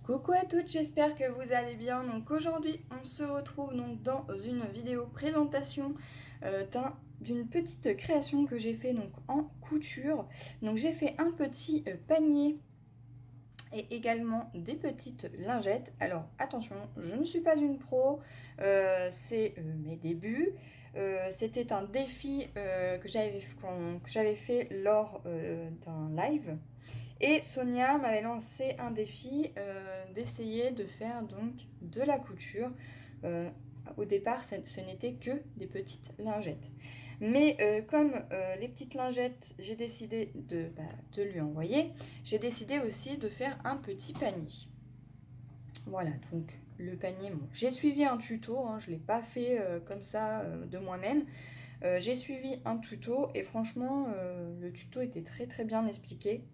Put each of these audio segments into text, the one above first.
Coucou à toutes, j'espère que vous allez bien. Donc aujourd'hui, on se retrouve donc dans une vidéo présentation d'une petite création que j'ai fait donc en couture. Donc j'ai fait un petit panier et également des petites lingettes. Alors attention, je ne suis pas une pro, c'est mes débuts. C'était un défi que j'avais fait lors d'un live. Et Sonia m'avait lancé un défi d'essayer de faire donc de la couture. Euh, Au départ, ce n'était que des petites lingettes. Mais comme les petites lingettes, j'ai décidé de lui envoyer, j'ai décidé aussi de faire un petit panier. Voilà, donc le panier, bon, j'ai suivi un tuto, hein, je ne l'ai pas fait comme ça de moi-même. J'ai suivi un tuto et franchement, le tuto était très très bien expliqué.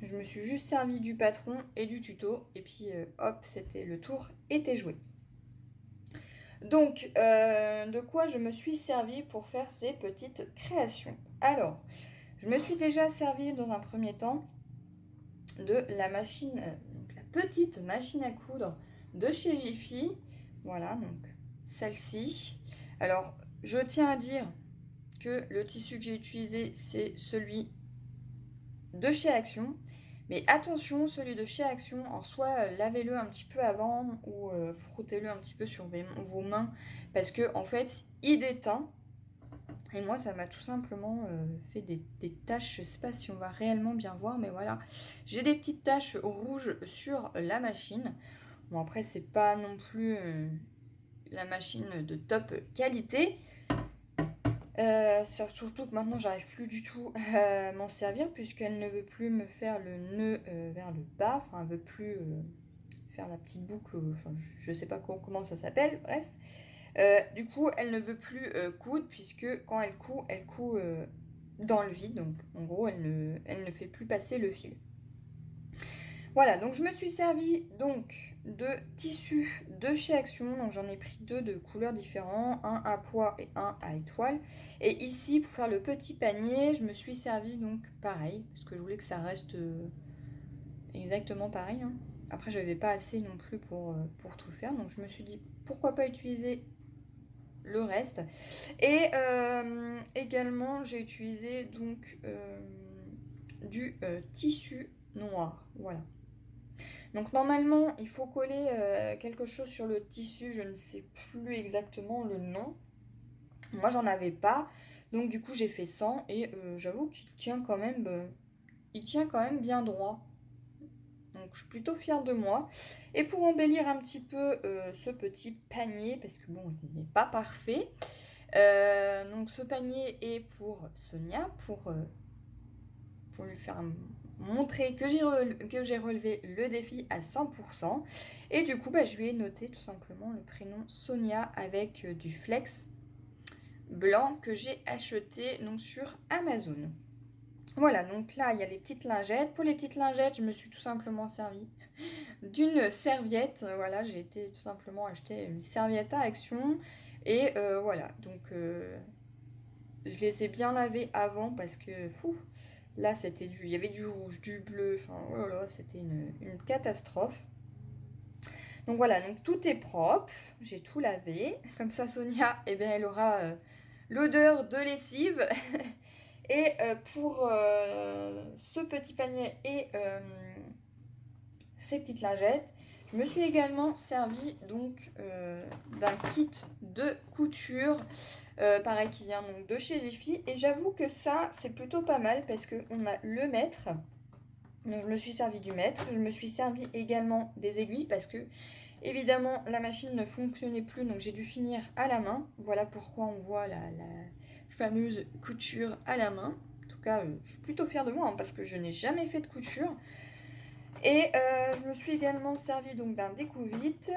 Je me suis juste servi du patron et du tuto et puis hop, c'était le tour était joué. Donc, de quoi je me suis servi pour faire ces petites créations? Alors, je me suis déjà servi dans un premier temps de la machine, donc la petite machine à coudre de chez Jiffy. Voilà, donc celle-ci. Alors, je tiens à dire que le tissu que j'ai utilisé, c'est celui de chez Action. Mais attention, celui de chez Action, en soit lavez-le un petit peu avant ou frottez-le un petit peu sur vos mains parce que en fait, il déteint. Et moi, ça m'a tout simplement fait des taches. Je sais pas si on va réellement bien voir, mais voilà. J'ai des petites taches rouges sur la machine. Bon, après, c'est pas non plus la machine de top qualité. Surtout que maintenant j'arrive plus du tout à m'en servir puisqu'elle ne veut plus me faire le nœud vers le bas, enfin elle veut plus faire la petite boucle, enfin je sais pas comment ça s'appelle, bref. Du coup elle ne veut plus coudre puisque quand elle coud dans le vide, donc en gros elle ne fait plus passer le fil. Voilà, donc je me suis servi donc de tissus de chez Action. Donc j'en ai pris deux de couleurs différentes, un à pois et un à étoile. Et ici, pour faire le petit panier, je me suis servi donc pareil, parce que je voulais que ça reste exactement pareil, hein. Après, je n'avais pas assez non plus pour tout faire, donc je me suis dit pourquoi pas utiliser le reste. Et également, j'ai utilisé donc du tissu noir, voilà. Donc normalement, il faut coller quelque chose sur le tissu, je ne sais plus exactement le nom. Moi, j'en avais pas, donc du coup, j'ai fait sans et j'avoue qu'il tient il tient quand même bien droit. Donc je suis plutôt fière de moi. Et pour embellir un petit peu ce petit panier, parce que bon, il n'est pas parfait. Donc ce panier est pour Sonia, pour lui faire montrer que j'ai relevé le défi à 100%. Et du coup, je lui ai noté tout simplement le prénom Sonia avec du flex blanc que j'ai acheté donc, sur Amazon. Voilà, donc là, il y a les petites lingettes. Pour les petites lingettes, je me suis tout simplement servi d'une serviette. Voilà, j'ai été tout simplement acheter une serviette à Action. Et voilà, donc je les ai bien lavées avant parce que, fou, là, il y avait du rouge, du bleu, enfin, oh là là, c'était une catastrophe. Donc voilà, donc tout est propre, j'ai tout lavé. Comme ça, Sonia, eh bien, elle aura l'odeur de lessive. Et pour ce petit panier et ces petites lingettes, je me suis également servi donc d'un kit de couture, pareil qui vient donc de chez Jiffy. Et j'avoue que ça, c'est plutôt pas mal parce qu'on a le mètre. Donc je me suis servi du mètre. Je me suis servi également des aiguilles parce que évidemment la machine ne fonctionnait plus, donc j'ai dû finir à la main. Voilà pourquoi on voit la fameuse couture à la main. En tout cas, je suis plutôt fière de moi hein, parce que je n'ai jamais fait de couture. Et je me suis également servi donc d'un découvite,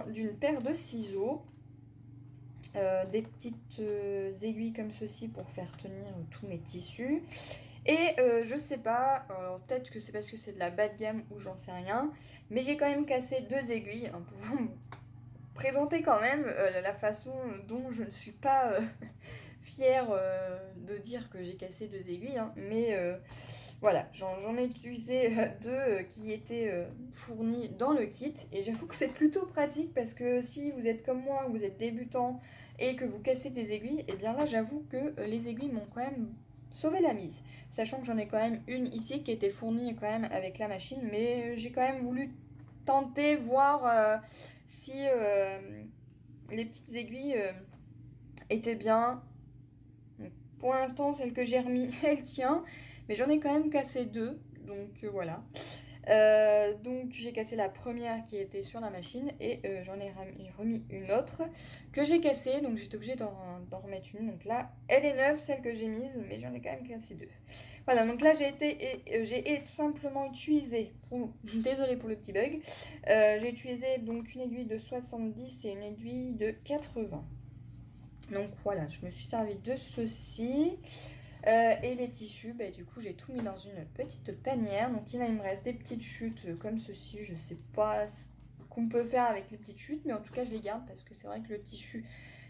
d'une paire de ciseaux, des petites aiguilles comme ceci pour faire tenir tous mes tissus. Et je sais pas, peut-être que c'est parce que c'est de la bas de gamme ou j'en sais rien, mais j'ai quand même cassé deux aiguilles hein, pour vous présenter quand même la façon dont je ne suis pas fière de dire que j'ai cassé deux aiguilles, hein, mais Voilà, j'en ai utilisé deux qui étaient fournis dans le kit et j'avoue que c'est plutôt pratique parce que si vous êtes comme moi, vous êtes débutant et que vous cassez des aiguilles, et bien là j'avoue que les aiguilles m'ont quand même sauvé la mise. Sachant que j'en ai quand même une ici qui était fournie quand même avec la machine, mais j'ai quand même voulu tenter, voir si les petites aiguilles étaient bien. Donc, pour l'instant, celle que j'ai remis, elle tient. Mais j'en ai quand même cassé deux. Donc voilà. Donc j'ai cassé la première qui était sur la machine et j'en ai remis une autre que j'ai cassée. Donc j'étais obligée d'en remettre une. Donc là, elle est neuve, celle que j'ai mise, mais j'en ai quand même cassé deux. Voilà, donc là j'ai tout simplement utilisé, désolée pour le petit bug, j'ai utilisé donc une aiguille de 70 et une aiguille de 80. Donc voilà, je me suis servi de ceci. Et les tissus, bah, du coup j'ai tout mis dans une petite panière. Donc là il me reste des petites chutes comme ceci. Je sais pas ce qu'on peut faire avec les petites chutes, mais en tout cas je les garde parce que c'est vrai que le tissu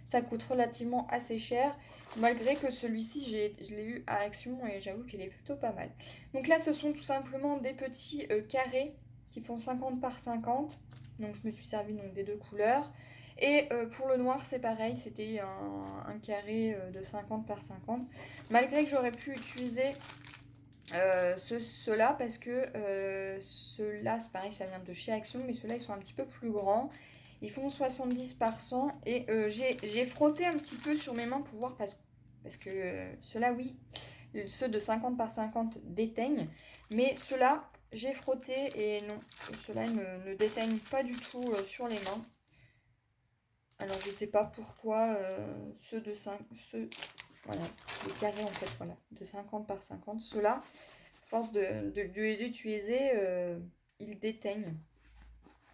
ça coûte relativement assez cher. Malgré que celui-ci je l'ai eu à Action et j'avoue qu'il est plutôt pas mal. Donc là ce sont tout simplement des petits carrés qui font 50 par 50. Donc je me suis servi donc, des deux couleurs. Et pour le noir, c'est pareil, c'était un carré de 50 par 50. Malgré que j'aurais pu utiliser ceux-là, parce que ceux-là, c'est pareil, ça vient de chez Action, mais ceux-là, ils sont un petit peu plus grands. Ils font 70 par 100. Et j'ai frotté un petit peu sur mes mains pour voir, parce que ceux-là, oui, ceux de 50 par 50 déteignent. Mais ceux-là, j'ai frotté et non, ceux-là ne déteignent pas du tout sur les mains. Alors je sais pas pourquoi ceux de 5, voilà, les carrés en fait, voilà, de 50 par 50, ceux-là, force de les utiliser, ils déteignent.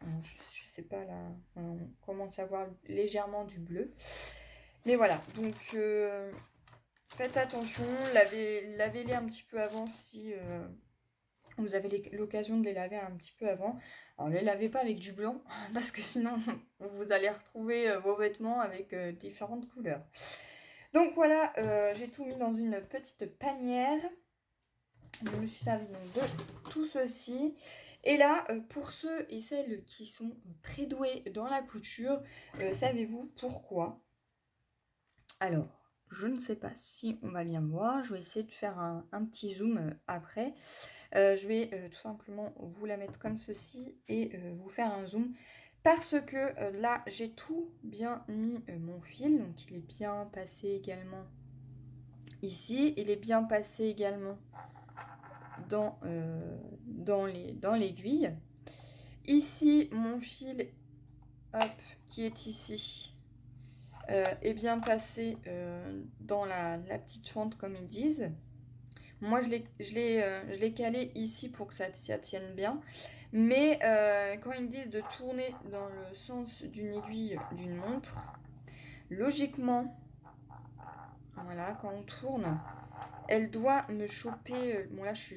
Alors, je sais pas là, on commence à voir légèrement du bleu. Mais voilà, donc faites attention, lavez-les un petit peu avant si vous avez l'occasion de les laver un petit peu avant. Alors ne les lavez pas avec du blanc parce que sinon vous allez retrouver vos vêtements avec différentes couleurs. Donc voilà, j'ai tout mis dans une petite panière. Je me suis servi donc de tout ceci. Et là, pour ceux et celles qui sont très doués dans la couture, savez-vous pourquoi? Alors, je ne sais pas si on va bien voir. Je vais essayer de faire un petit zoom après. Je vais tout simplement vous la mettre comme ceci et vous faire un zoom parce que là j'ai tout bien mis mon fil, donc il est bien passé également ici, il est bien passé également dans l'aiguille. Ici mon fil hop, qui est ici est bien passé dans la petite fente comme ils disent. Moi, je l'ai calé ici pour que ça tienne bien. Mais quand ils me disent de tourner dans le sens d'une aiguille d'une montre, logiquement, voilà, quand on tourne, elle doit me choper. Bon, là, je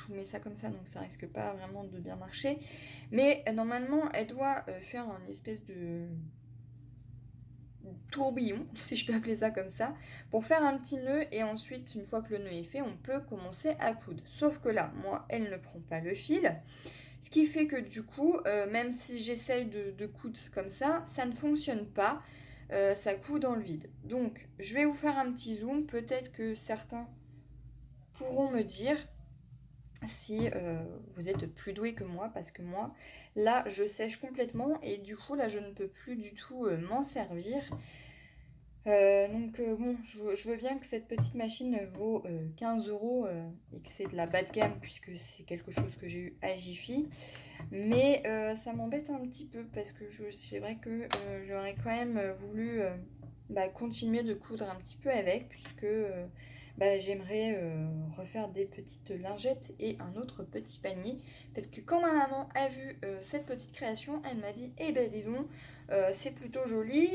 vous mets ça comme ça, donc ça risque pas vraiment de bien marcher. Mais normalement, elle doit faire une espèce de tourbillon, si je peux appeler ça comme ça, pour faire un petit nœud et ensuite, une fois que le nœud est fait, on peut commencer à coudre. Sauf que là, moi, elle ne prend pas le fil, ce qui fait que du coup, même si j'essaye de coudre comme ça ne fonctionne pas, ça coud dans le vide. Donc, je vais vous faire un petit zoom, peut-être que certains pourront me dire si vous êtes plus doué que moi, parce que moi, là, je sèche complètement et du coup, là, je ne peux plus du tout m'en servir. Donc bon, je veux bien que cette petite machine vaut 15 € et que c'est de la bas de gamme puisque c'est quelque chose que j'ai eu à Jiffy. Mais ça m'embête un petit peu parce que c'est vrai que j'aurais quand même voulu continuer de coudre un petit peu avec puisque j'aimerais refaire des petites lingettes et un autre petit panier. Parce que quand ma maman a vu cette petite création, elle m'a dit « Eh ben disons, c'est plutôt joli,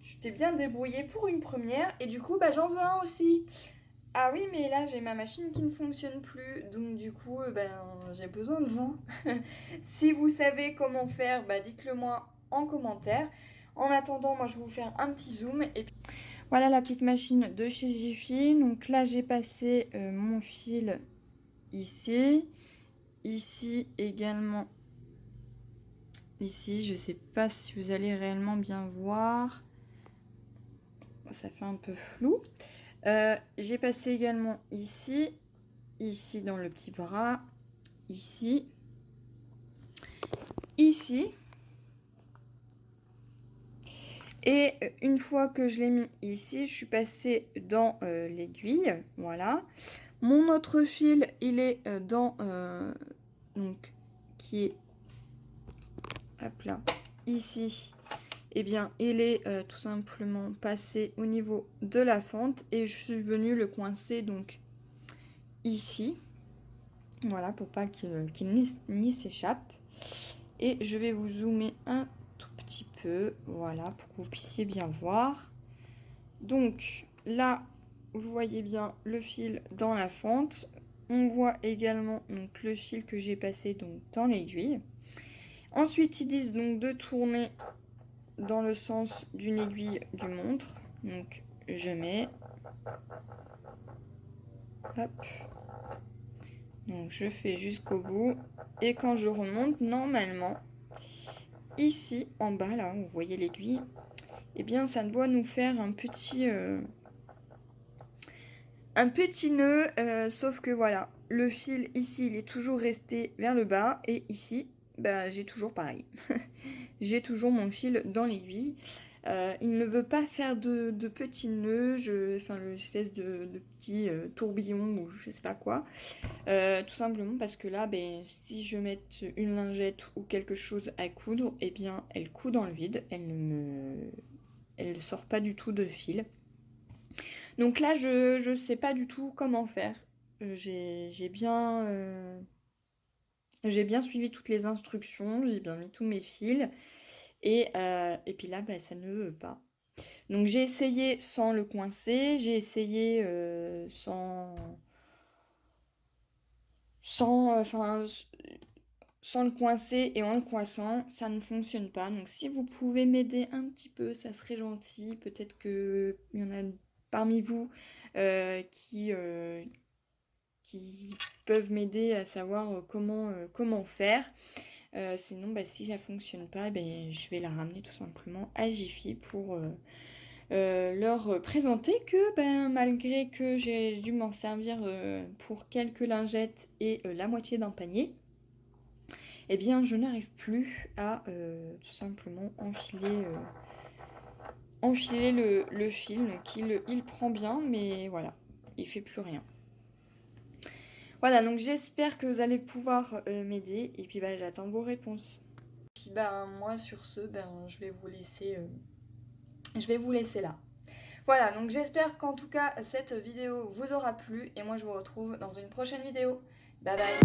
tu t'es bien débrouillée pour une première et du coup j'en veux un aussi !» Ah oui, mais là j'ai ma machine qui ne fonctionne plus, donc du coup j'ai besoin de vous. Si vous savez comment faire, dites-le moi en commentaire. En attendant, moi je vais vous faire un petit zoom et puis Voilà la petite machine de chez Jiffy. Donc là, j'ai passé mon fil ici. Ici également. Ici, je ne sais pas si vous allez réellement bien voir. Ça fait un peu flou. J'ai passé également ici. Ici dans le petit bras. Ici. Ici. Et une fois que je l'ai mis ici, je suis passée dans l'aiguille. Voilà. Mon autre fil, il est dans... donc, qui est... Hop là. Ici. Eh bien, il est tout simplement passé au niveau de la fente. Et je suis venue le coincer donc ici. Voilà, pour pas qu'il n'y s'échappe. Et je vais vous zoomer un tout petit peu. Voilà, pour que vous puissiez bien voir. Donc là, vous voyez bien le fil dans la fente. On voit également donc, le fil que j'ai passé donc, dans l'aiguille. Ensuite, ils disent donc de tourner dans le sens d'une aiguille du montre. Donc je mets. Hop. Donc je fais jusqu'au bout. Et quand je remonte, normalement, ici en bas, là, vous voyez l'aiguille, eh bien ça doit nous faire un petit nœud, sauf que voilà, le fil ici, il est toujours resté vers le bas, et ici, bah, j'ai toujours pareil. J'ai toujours mon fil dans l'aiguille. Il ne veut pas faire de petits nœuds, enfin l'espèce de petit tourbillon ou je sais pas quoi. Tout simplement parce que là, ben, si je mets une lingette ou quelque chose à coudre, eh bien elle coud dans le vide, elle ne sort pas du tout de fil. Donc là, je ne sais pas du tout comment faire. J'ai bien suivi toutes les instructions, j'ai bien mis tous mes fils. Et puis là, bah, ça ne veut pas. Donc j'ai essayé sans le coincer, j'ai essayé sans le coincer et en le coinçant, ça ne fonctionne pas. Donc si vous pouvez m'aider un petit peu, ça serait gentil. Peut-être qu'il y en a parmi vous qui peuvent m'aider à savoir comment faire. Sinon, bah, si ça fonctionne pas, je vais la ramener tout simplement à Jiffy pour leur présenter que malgré que j'ai dû m'en servir pour quelques lingettes et la moitié d'un panier, eh bien je n'arrive plus à tout simplement enfiler le fil. Donc il prend bien, mais voilà, il fait plus rien. Voilà, donc j'espère que vous allez pouvoir m'aider, et puis j'attends vos réponses. Puis moi sur ce, je vais vous laisser là. Voilà, donc j'espère qu'en tout cas cette vidéo vous aura plu, et moi je vous retrouve dans une prochaine vidéo. Bye bye.